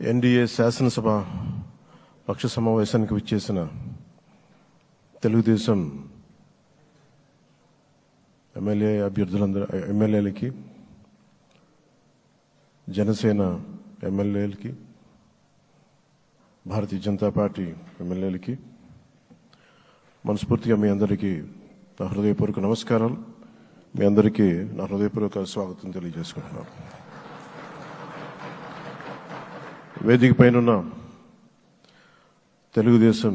NDA శాసనసభ పక్ష సమావేశానికి విచ్చేసిన తెలుగుదేశం ఎమ్మెల్యేలకి, జనసేన ఎమ్మెల్యేలకి, భారతీయ జనతా పార్టీ ఎమ్మెల్యేలకి మనస్ఫూర్తిగా మీ అందరికీ నా హృదయపూర్వక నమస్కారాలు. మీ అందరికీ నా హృదయపూర్వక స్వాగతం తెలియజేసుకుంటున్నాను. వేదిక పైన తెలుగుదేశం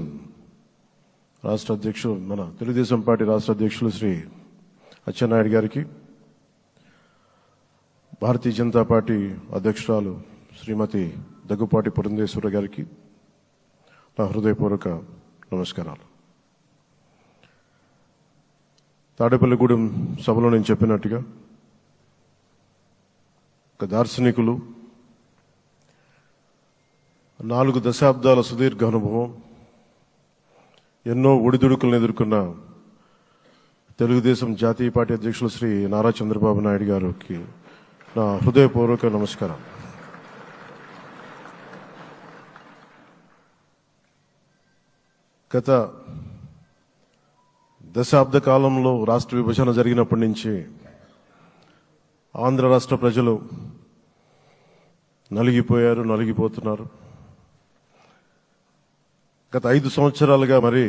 రాష్ట్ర అధ్యక్షులు, మన తెలుగుదేశం పార్టీ రాష్ట్ర అధ్యక్షులు శ్రీ అచ్చెన్నాయుడు గారికి, భారతీయ జనతా పార్టీ అధ్యక్షురాలు శ్రీమతి దగ్గుపాటి పురంధేశ్వర గారికి నా హృదయపూర్వక నమస్కారాలు. తాడేపల్లిగూడెం సభలో నేను చెప్పినట్టుగా ఒక దార్శనికులు, 4 దశాబ్దాల సుదీర్ఘ అనుభవం, ఎన్నో ఒడిదుడుకులను ఎదుర్కొన్న తెలుగుదేశం జాతీయ పార్టీ అధ్యక్షులు శ్రీ నారా చంద్రబాబు నాయుడు గారికి నా హృదయపూర్వక నమస్కారం. గత దశాబ్ద కాలంలో రాష్ట్ర విభజన జరిగినప్పటి నుంచి ఆంధ్ర రాష్ట్ర ప్రజలు నలిగిపోతున్నారు. గత 5 సంవత్సరాలుగా మరి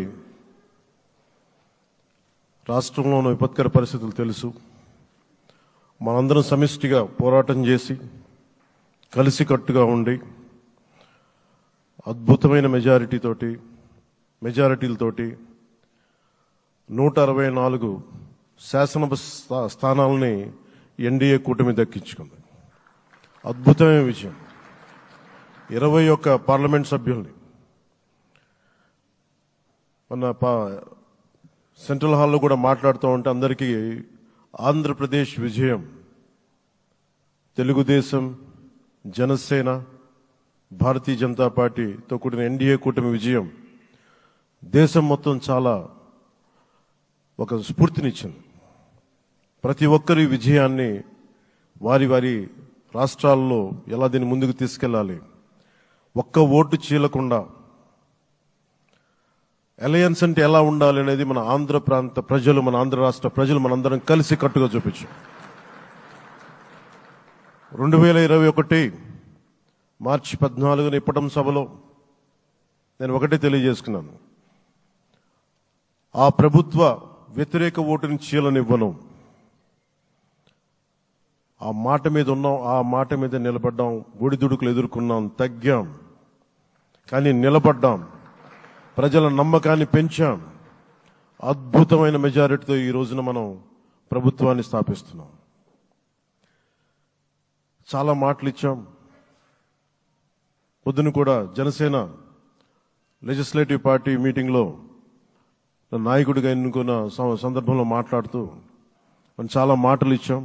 రాష్ట్రంలోని విపత్కర పరిస్థితులు తెలుసు. మనందరం సమిష్టిగా పోరాటం చేసి కలిసికట్టుగా ఉండి అద్భుతమైన మెజారిటీలతోటి 164 శాసనసభ స్థానాలని ఎన్డీఏ కూటమి దక్కించుకుంది. అద్భుతమైన విజయం. 21 పార్లమెంట్ సభ్యుల్ని మన సెంట్రల్ హాల్లో కూడా మాట్లాడుతూ ఉంటే అందరికీ ఆంధ్రప్రదేశ్ విజయం, తెలుగుదేశం, జనసేన, భారతీయ జనతా పార్టీతో కూడిన ఎన్డీఏ కూటమి విజయం దేశం మొత్తం చాలా ఒక స్ఫూర్తినిచ్చింది. ప్రతి ఒక్కరి విజయాన్ని వారి వారి రాష్ట్రాల్లో ఎలా దీన్ని ముందుకు తీసుకెళ్లాలి, ఒక్క ఓటు చీలకుండా అలయన్స్ అంటే ఎలా ఉండాలి అనేది మన ఆంధ్ర ప్రాంత ప్రజలు, మన ఆంధ్ర రాష్ట్ర ప్రజలు మనందరం కలిసి కట్టుగా చూపించాం. 2021 మార్చి 14 ఇప్పటం సభలో నేను ఒకటే తెలియజేసుకున్నాను, ఆ ప్రభుత్వ వ్యతిరేక ఓటుని చీలనివ్వను. ఆ మాట మీద ఉన్నాం, ఆ మాట మీద నిలబడ్డాం. ఒడిదుడుకులు ఎదుర్కొన్నాం, తగ్గాం, కానీ నిలబడ్డాం. ప్రజల నమ్మకాన్ని పెంచాం. అద్భుతమైన మెజారిటీతో ఈ రోజున మనం ప్రభుత్వాన్ని స్థాపిస్తున్నాం. చాలా మాటలు ఇచ్చాం. పొద్దున కూడా జనసేన లెజిస్లేటివ్ పార్టీ మీటింగ్లో నాయకుడిగా ఎన్నుకున్న సందర్భంలో మాట్లాడుతూ మనం చాలా మాటలు ఇచ్చాం.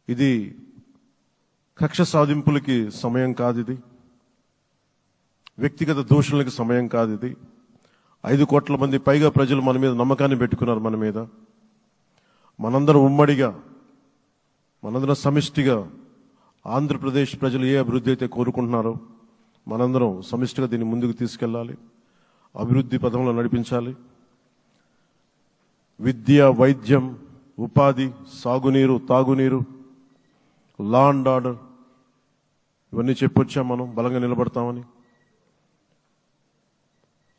ఇది కక్ష సాధింపులకి సమయం కాదు, ఇది వ్యక్తిగత దూషణలకు సమయం కాదు. ఇది 5 కోట్ల మంది పైగా ప్రజలు మన మీద నమ్మకాన్ని పెట్టుకున్నారు. మన మీద మనందరం ఉమ్మడిగా, మనందరం సమిష్టిగా ఆంధ్రప్రదేశ్ ప్రజలు ఏ అభివృద్ధి అయితే కోరుకుంటున్నారో మనందరం సమిష్టిగా దీన్ని ముందుకు తీసుకెళ్లాలి, అభివృద్ధి పథంలో నడిపించాలి. విద్య, వైద్యం, ఉపాధి, సాగునీరు, తాగునీరు, లా అండ్ ఆర్డర్ ఇవన్నీ చెప్పొచ్చాం. మనం బలంగా నిలబడతామని.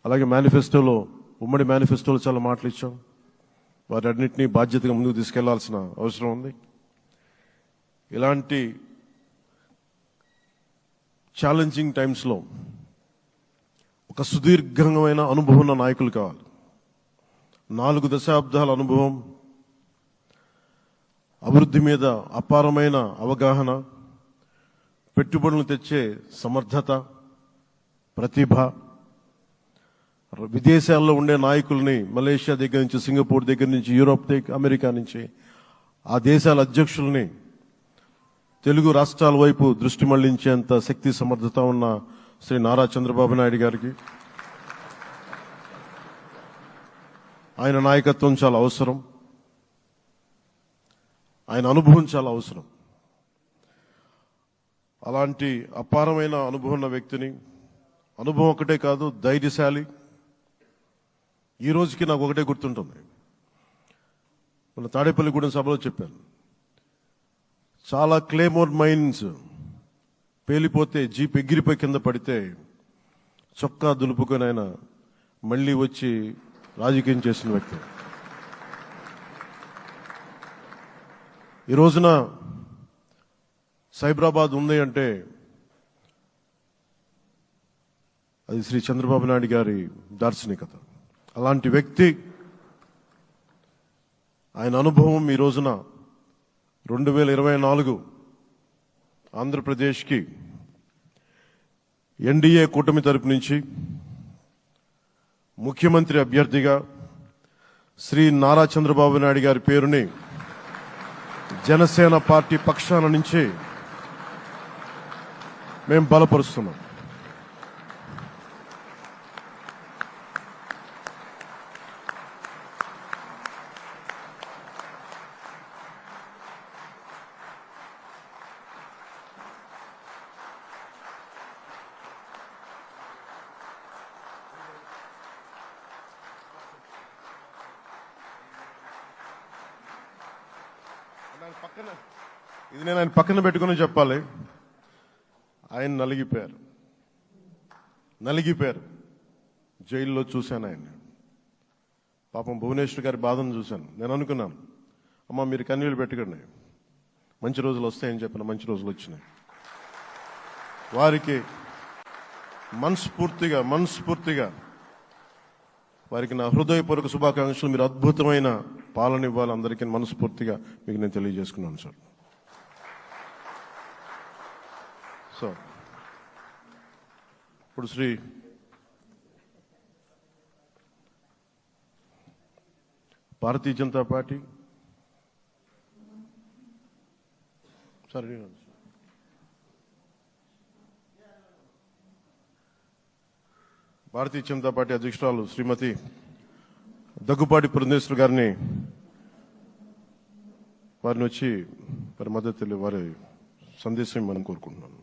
అలాగే మేనిఫెస్టోలో, ఉమ్మడి మేనిఫెస్టోలో చాలా మాటలు ఇచ్చాం. వాటన్నిటినీ బాధ్యతగా ముందుకు తీసుకెళ్లాల్సిన అవసరం ఉంది. ఇలాంటి ఛాలెంజింగ్ టైమ్స్లో ఒక సుదీర్ఘమైన అనుభవం ఉన్న నాయకులు కావాలి. 4 దశాబ్దాల అనుభవం, అభివృద్ధి మీద అపారమైన అవగాహన, పెట్టుబడులు తెచ్చే సమర్థత, ప్రతిభ. విదేశాల్లో ఉండే నాయకుల్ని, మలేషియా దగ్గర నుంచి, సింగపూర్ దగ్గర నుంచి, యూరోప్ దగ్గర, అమెరికా నుంచి, ఆ దేశాల అధ్యక్షుల్ని తెలుగు రాష్ట్రాల వైపు దృష్టి మళ్లించేంత శక్తి, సమర్థత ఉన్న శ్రీ నారా చంద్రబాబు నాయుడు గారికి ఆయన నాయకత్వం చాలా అవసరం. ఆయన అనుభవం చాలా అవసరం. అలాంటి అపారమైన అనుభవం ఉన్న వ్యక్తిని, అనుభవం ఒకటే కాదు, ధైర్యశాలి. ఈ రోజుకి నాకు ఒకటే గుర్తుంటుంది. మన తాడేపల్లిగూడెం సభలో చెప్పాను, చాలా క్లేమోర్ మైన్స్ పేలిపోతే జీప్ ఎగిరిపోయి కింద పడితే చొక్కా దులుపుకొని ఆయన మళ్ళీ వచ్చి రాజకీయం చేసిన వ్యక్తి. ఈ రోజున సైబరాబాద్ ఉంది అంటే అది శ్రీ చంద్రబాబు నాయుడు గారి దార్శనికత. అలాంటి వ్యక్తి, ఆయన అనుభవం ఈ రోజున 2024 ఆంధ్రప్రదేశ్కి ఎన్డీఏ కూటమి తరపు నుంచి ముఖ్యమంత్రి అభ్యర్థిగా శ్రీ నారా చంద్రబాబు నాయుడు గారి పేరుని జనసేన పార్టీ పక్షాన నుంచి మేము బలపరుస్తున్నాం. ఇది నేను ఆయన పక్కన పెట్టుకుని చెప్పాలి. ఆయన నలిగిపోయారు. జైల్లో చూశాను ఆయన్ని. పాపం భువనేశ్వర్ గారి బాధను చూశాను. నేను అనుకున్నాను, అమ్మ మీరు కన్నీళ్ళు పెట్టకండి, మంచి రోజులు వస్తాయని చెప్పిన మంచి రోజులు వచ్చినాయి. వారికి మనస్ఫూర్తిగా వారికి నా హృదయపూర్వక శుభాకాంక్షలు. మీరు అద్భుతమైన పాలన ఇవ్వాలి అందరికీ మనస్ఫూర్తిగా మీకు నేను తెలియజేసుకున్నాను సార్. సో ఇప్పుడు శ్రీ భారతీయ జనతా పార్టీ అధ్యక్షురాలు శ్రీమతి దగ్గుపాటి పురంధేశ్వరి గారిని వారిని వచ్చి వారి మద్దతు వారి సందేశం మనం కోరుకుంటున్నాను.